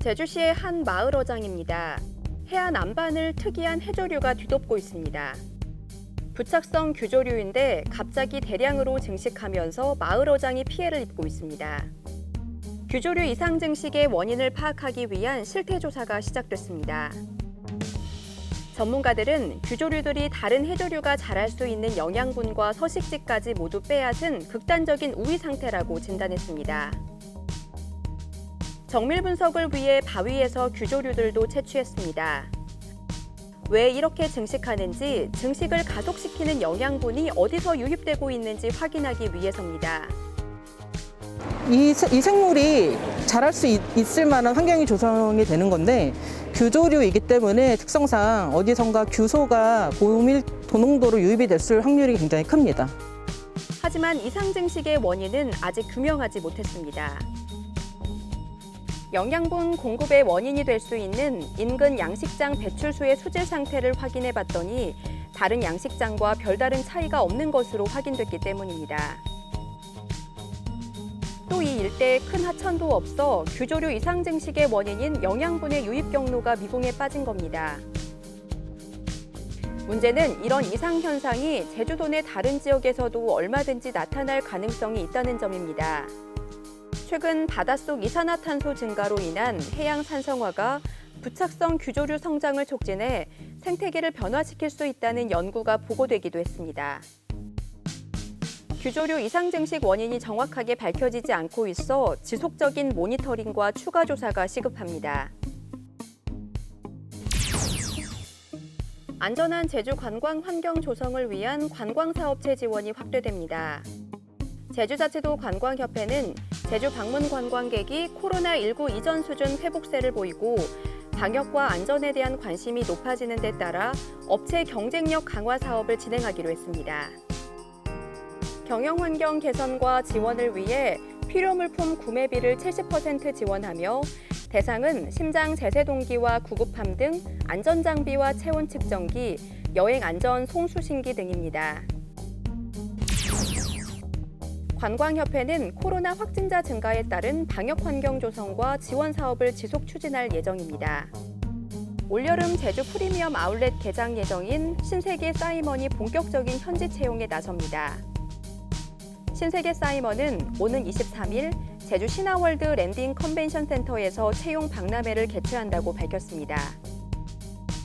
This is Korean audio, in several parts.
제주시의 한 마을 어장입니다. 해안 안반을 특이한 해조류가 뒤덮고 있습니다. 부착성 규조류인데 갑자기 대량으로 증식하면서 마을 어장이 피해를 입고 있습니다. 규조류 이상 증식의 원인을 파악하기 위한 실태조사가 시작됐습니다. 전문가들은 규조류들이 다른 해조류가 자랄 수 있는 영양분과 서식지까지 모두 빼앗은 극단적인 우위 상태라고 진단했습니다. 정밀 분석을 위해 바위에서 규조류들도 채취했습니다. 왜 이렇게 증식하는지, 증식을 가속시키는 영양분이 어디서 유입되고 있는지 확인하기 위해서입니다. 이 생물이 자랄 수 있을 만한 환경이 조성이 되는 건데 규조류이기 때문에 특성상 어디선가 규소가 고밀도농도로 유입이 됐을 확률이 굉장히 큽니다. 하지만 이상 증식의 원인은 아직 규명하지 못했습니다. 영양분 공급의 원인이 될 수 있는 인근 양식장 배출수의 수질 상태를 확인해 봤더니 다른 양식장과 별다른 차이가 없는 것으로 확인됐기 때문입니다. 또 이 일대에 큰 하천도 없어 규조류 이상 증식의 원인인 영양분의 유입 경로가 미궁에 빠진 겁니다. 문제는 이런 이상 현상이 제주도 내 다른 지역에서도 얼마든지 나타날 가능성이 있다는 점입니다. 최근 바닷속 이산화탄소 증가로 인한 해양 산성화가 부착성 규조류 성장을 촉진해 생태계를 변화시킬 수 있다는 연구가 보고되기도 했습니다. 규조류 이상 증식 원인이 정확하게 밝혀지지 않고 있어 지속적인 모니터링과 추가 조사가 시급합니다. 안전한 제주 관광 환경 조성을 위한 관광사업체 지원이 확대됩니다. 제주자치도 관광협회는 제주 방문 관광객이 코로나19 이전 수준 회복세를 보이고 방역과 안전에 대한 관심이 높아지는 데 따라 업체 경쟁력 강화 사업을 진행하기로 했습니다. 경영환경 개선과 지원을 위해 필요물품 구매비를 70% 지원하며 대상은 심장 제세 동기와 구급함 등 안전장비와 체온 측정기, 여행 안전 송수신기 등입니다. 관광협회는 코로나 확진자 증가에 따른 방역 환경 조성과 지원 사업을 지속 추진할 예정입니다. 올여름 제주 프리미엄 아울렛 개장 예정인 신세계 싸이먼이 본격적인 현지 채용에 나섭니다. 신세계 싸이먼은 오는 23일 제주 신화월드 랜딩 컨벤션 센터에서 채용 박람회를 개최한다고 밝혔습니다.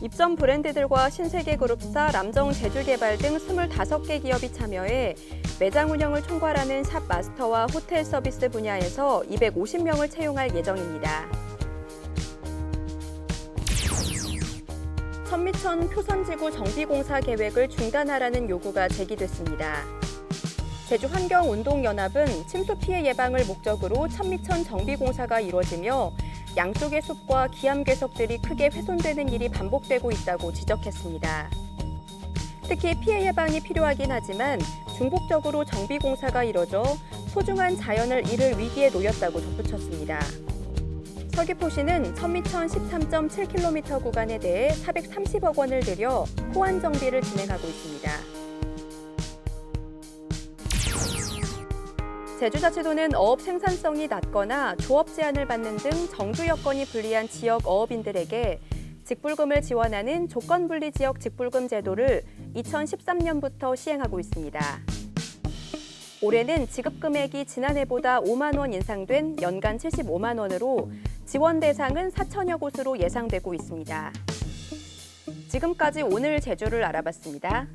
입점 브랜드들과 신세계 그룹사, 람정 제주개발 등 25개 기업이 참여해 매장 운영을 총괄하는 샵 마스터와 호텔 서비스 분야에서 250명을 채용할 예정입니다. 천미천 표선지구 정비공사 계획을 중단하라는 요구가 제기됐습니다. 제주환경운동연합은 침수 피해 예방을 목적으로 천미천 정비공사가 이루어지며 양쪽의 숲과 기암괴석들이 크게 훼손되는 일이 반복되고 있다고 지적했습니다. 특히 피해 예방이 필요하긴 하지만 중복적으로 정비공사가 이뤄져 소중한 자연을 잃을 위기에 놓였다고 덧붙였습니다. 서귀포시는 천미천 13.7km 구간에 대해 430억 원을 들여 호환 정비를 진행하고 있습니다. 제주자치도는 어업 생산성이 낮거나 조업 제한을 받는 등 정규 여건이 불리한 지역 어업인들에게 직불금을 지원하는 조건분리 지역 직불금 제도를 2013년부터 시행하고 있습니다. 올해는 지급 금액이 지난해보다 5만 원 인상된 연간 75만 원으로 지원 대상은 4천여 곳으로 예상되고 있습니다. 지금까지 오늘 제주를 알아봤습니다.